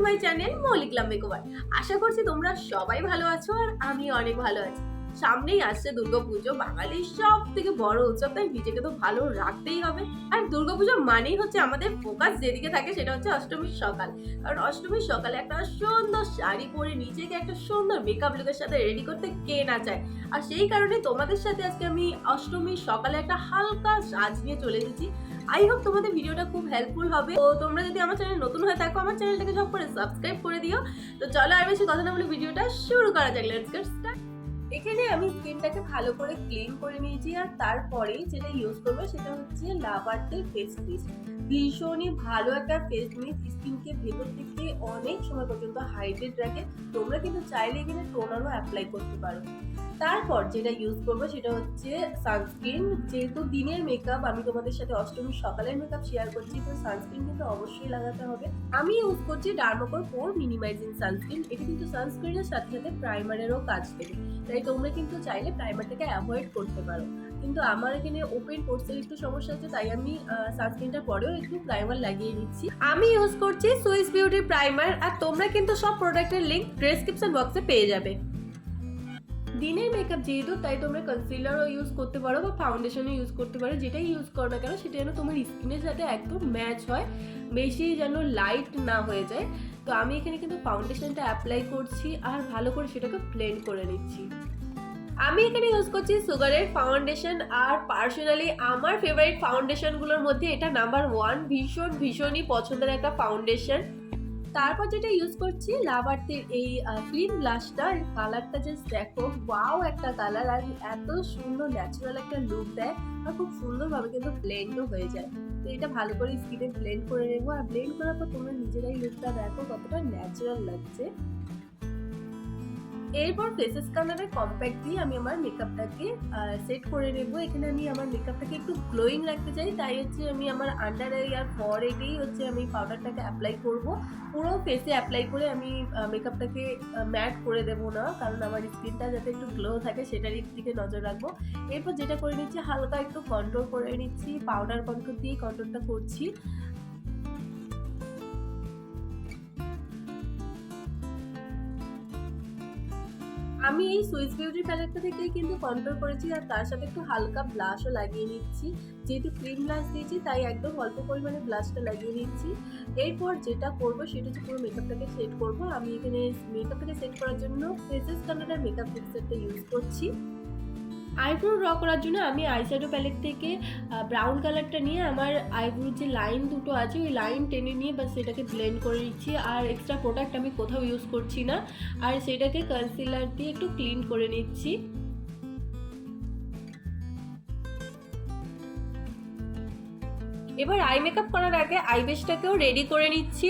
My channel মৌলিগ্লাম makeover. আশা করছি তোমরা সবাই ভালো আছো আর আমি অনেক ভালো আছি। সামনেই আসছে দুর্গা পুজো, বাঙালির সব থেকে বড় উৎসব, তাই নিজেকে তো ভালো রাখতেই হবে। আর দুর্গা পুজো মানেই হচ্ছে আমাদের ফোকাস যেদিকে থাকে সেটা হচ্ছে অষ্টমীর সকাল। কারণ অষ্টমীর সকালে একটা সুন্দর শাড়ি পরে নিজেকে একটা সুন্দর মেকআপ লুকের সাথে রেডি করতে কে না চায়। আর সেই কারণে তোমাদের সাথে আজকে আমি অষ্টমীর সকালে একটা হালকা সাজ নিয়ে চলে এসেছি। আই হোপ তোমাদের ভিডিওটা খুব হেল্পফুল হবে। তো তোমরা যদি আমার চ্যানেল নতুন হয়ে থাকো, আমার চ্যানেলটাকে সব করে সাবস্ক্রাইব করে দিও। তো চলো আর বেশি কথা না বলে ভিডিওটা শুরু করা যাক। Let's get start. এখানে আমি স্কিনটাকে ভালো করে ক্লিন করে নিয়েছি আর তারপরে যেটা ইউজ করবো সেটা হচ্ছে লাভার্থের ফেস মিস্ট। ভীষণই ভালো একটা ফেস মিস্ট, স্কিনকে ভেতর থেকে অনেক সময় পর্যন্ত হাইড্রেট রাখে। তোমরা কিন্তু চাইলে এখানে টোনারও অ্যাপ্লাই করতে পারো। তারপর যেটা ইউজ করবো সেটা হচ্ছে সানস্ক্রিন। যেহেতু দিনের মেকআপ, আমি তোমাদের সাথে অষ্টমীর সকালের মেকআপ শেয়ার করছি, তো সানস্ক্রিন কিন্তু অবশ্যই লাগাতে হবে। আমি ইউজ করছি ডার্মা কো পোর মিনিমাইজিং সানস্ক্রিন। এটা কিন্তু সানস্ক্রিনের সাথে সাথে প্রাইমারেরও কাজ দেবে, তাই তোমরা কিন্তু চাইলে প্রাইমারটাকে অ্যাভয়েড করতে পারো। কিন্তু আমার এখানে ওপেন পোর্সের একটু সমস্যা আছে, তাই আমি সানস্ক্রিনটার পরেও একটু প্রাইমার লাগিয়ে নিচ্ছি। আমি ইউজ করছি সুইস বিউটির প্রাইমার, আর তোমরা কিন্তু সব প্রোডাক্টের লিঙ্ক ডেসক্রিপশন বক্সে পেয়ে যাবে। দিনের মেকআপ যেহেতু, তাই তোমরা কনসিলারও ইউজ করতে পারো বা ফাউন্ডেশনও ইউজ করতে পারো। যেটাই ইউজ করো না কেন সেটা যেন তোমার স্কিনের সাথে একদম ম্যাচ হয়, বেশি যেন লাইট না হয়ে যায়। তো আমি এখানে কিন্তু ফাউন্ডেশনটা অ্যাপ্লাই করছি আর ভালো করে সেটাকে ব্লেন্ড করে নিচ্ছি। আমি এখানে ইউজ করছি সুগারের ফাউন্ডেশন, আর পার্সোনালি আমার ফেভারিট ফাউন্ডেশনগুলোর মধ্যে এটা নাম্বার 1। ভীষণই পছন্দের একটা ফাউন্ডেশন। তারপর যেটা ইউজ করছি লাভার্থের এই ক্রিম ব্লাশটা। কালারটা জাস্ট দেখো, ওয়াও একটা কালার, আর এত সুন্দর ন্যাচারাল একটা লুক দেয় আর খুব সুন্দরভাবে কিন্তু ব্লেন্ডও হয়ে যায়। তো এটা ভালো করে স্কিনে ব্লেন্ড করে নেবো, আর ব্লেন্ড করার পর তোমরা নিজেরাই লুকটা দেখো কতটা ন্যাচারাল লাগছে। এরপর ফেসেস কালারের কম্প্যাক্ট দিয়ে আমি আমার মেকআপটাকে সেট করে নেব। এখানে আমি আমার মেকআপটাকে একটু গ্লোয়িং রাখতে চাই, তাই হচ্ছে আমি আমার আন্ডার আই আর ফর এগেই হচ্ছে আমি পাউডারটাকে অ্যাপ্লাই করব। পুরো ফেসে অ্যাপ্লাই করে আমি মেকআপটাকে ম্যাট করে দেবো না, কারণ আমার স্কিনটা যাতে একটু গ্লো থাকে সেটার দিকে নজর রাখবো। এরপর যেটা করে নিচ্ছি, হালকা একটু কন্ট্রোল করে নিচ্ছি, পাউডার কন্ট্রোল দিয়ে কন্ট্রোলটা করছি। আমি এই সুইস বিউটি প্যালেটটা থেকে কিন্তু কন্ট্রোল করেছি, আর তার সাথে একটু হালকা ব্লাশও লাগিয়ে নিচ্ছি। যেহেতু ক্রিম ব্লাশ দিয়েছি তাই একদম অল্প পরিমাণে ব্লাশটা লাগিয়ে নিচ্ছি। এরপর যেটা করবো সেটা হচ্ছে পুরো মেকআপটাকে সেট করবো। আমি এখানে মেকআপটাকে সেট করার জন্য ফেসেস কালারের মেকআপ ফিক্সারটা ইউজ করছি। আইব্রো ড্র করার জন্য আমি আইশ্যাডো প্যালেট থেকে ব্রাউন কালারটা নিয়ে আমার আইব্রোর যে লাইন দুটো আছে ওই লাইন টেনে নিয়ে বাস সেটাকে ব্লেন্ড করে নিচ্ছি। আর এক্সট্রা প্রোডাক্ট আমি কোথাও ইউজ করছি না, আর সেটাকে কনসিলার দিয়ে একটু ক্লিন করে নিচ্ছি। এবার আই মেকআপ করার আগে আই বেসটাকেও রেডি করে নিচ্ছি।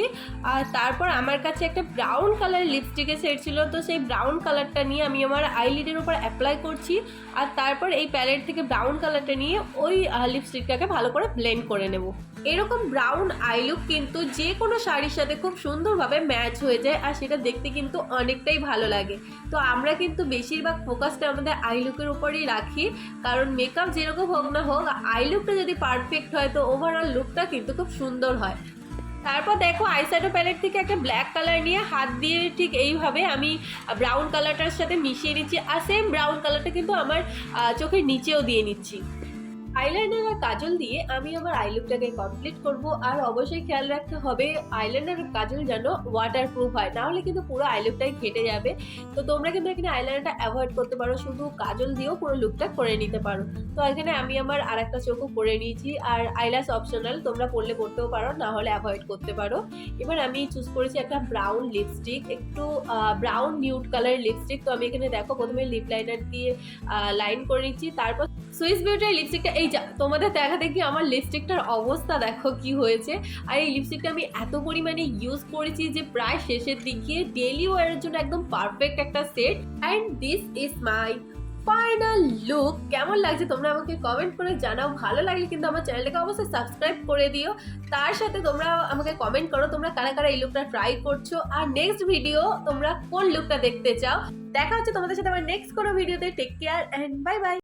আর তারপর আমার কাছে একটা ব্রাউন কালারের লিপস্টিকের সেট ছিল, তো সেই ব্রাউন কালারটা নিয়ে আমি আমার আইলিডের উপর অ্যাপ্লাই করছি। আর তারপর এই প্যালেট থেকে ব্রাউন কালারটা নিয়ে ওই লিপস্টিকটাকে ভালো করে ব্লেন্ড করে নেব। এরকম ব্রাউন আই লুক কিন্তু যে কোনো শাড়ির সাথে খুব সুন্দরভাবে ম্যাচ হয়ে যায়, আর সেটা দেখতে কিন্তু অনেকটাই ভালো লাগে। তো আমরা কিন্তু বেশিরভাগ ফোকাসটা আমাদের আই লুকের উপরেই রাখি, কারণ মেকআপ যেরকম হোক না হোক, আই লুকটা যদি পারফেক্ট হয় তো ওভারঅল লুকটা কিন্তু খুব সুন্দর হয়। তারপর দেখো আইশ্যাডো প্যালেট থেকে একটা ব্ল্যাক কালার নিয়ে হাত দিয়ে ঠিক এইভাবে আমি ব্রাউন কালারটার সাথে মিশিয়ে নিচ্ছি, আর সেম ব্রাউন কালারটা কিন্তু আমার চোখের নিচেও দিয়ে নিচ্ছি। আইলাইনার আর কাজল দিয়ে আমি আমার আই লুকটাকে কমপ্লিট করব। আর অবশ্যই খেয়াল রাখতে হবে আইলাইনার আর কাজল যেন ওয়াটারপ্রুফ হয়, নাহলে কিন্তু পুরো আই লুকটাই ঘেটে যাবে। তো তোমরা কিন্তু এখানে আইলাইনারটা অ্যাভয়েড করতে পারো, শুধু কাজল দিয়েও পুরো লুকটা করে নিতে পারো। তো এখানে আমি আমার আর একটা চোখও করে নিয়েছি, আর আইল্যাশ অপশনাল, তোমরা পরলে করতেও পারো, না হলে অ্যাভয়েড করতে পারো। এবার আমি চুজ করেছি একটা ব্রাউন লিপস্টিক, একটু ব্রাউন নিউড কালারের লিপস্টিক। তো আমি এখানে দেখো প্রথমে লিপ লাইনার দিয়ে লাইন করে নিচ্ছি। তারপর সুইস বিউটির লিপস্টিকটা, এই যা তোমাদের দেখা দেখি আমার লিপস্টিকটার অবস্থা দেখো কি হয়েছে। আর এই লিপস্টিকটা আমি এত পরিমাণে ইউজ করেছি যে প্রায় শেষের দিকে ডেইলি ওয়ারের জন্য একদম পারফেক্ট একটা set. And this is my final look. কেমন লাগছে তোমরা আমাকে কমেন্ট করে জানাও। ভালো লাগলে কিন্তু আমার চ্যানেলটাকে অবশ্যই সাবস্ক্রাইব করে দিও। তার সাথে তোমরা আমাকে কমেন্ট করো তোমরা কারা কারা এই লুকটা ট্রাই করছো, আর নেক্সট ভিডিও তোমরা কোন লুকটা দেখতে চাও। দেখা হচ্ছে তোমাদের সাথে আমার নেক্সট কোনো ভিডিওতে। Take care and bye by.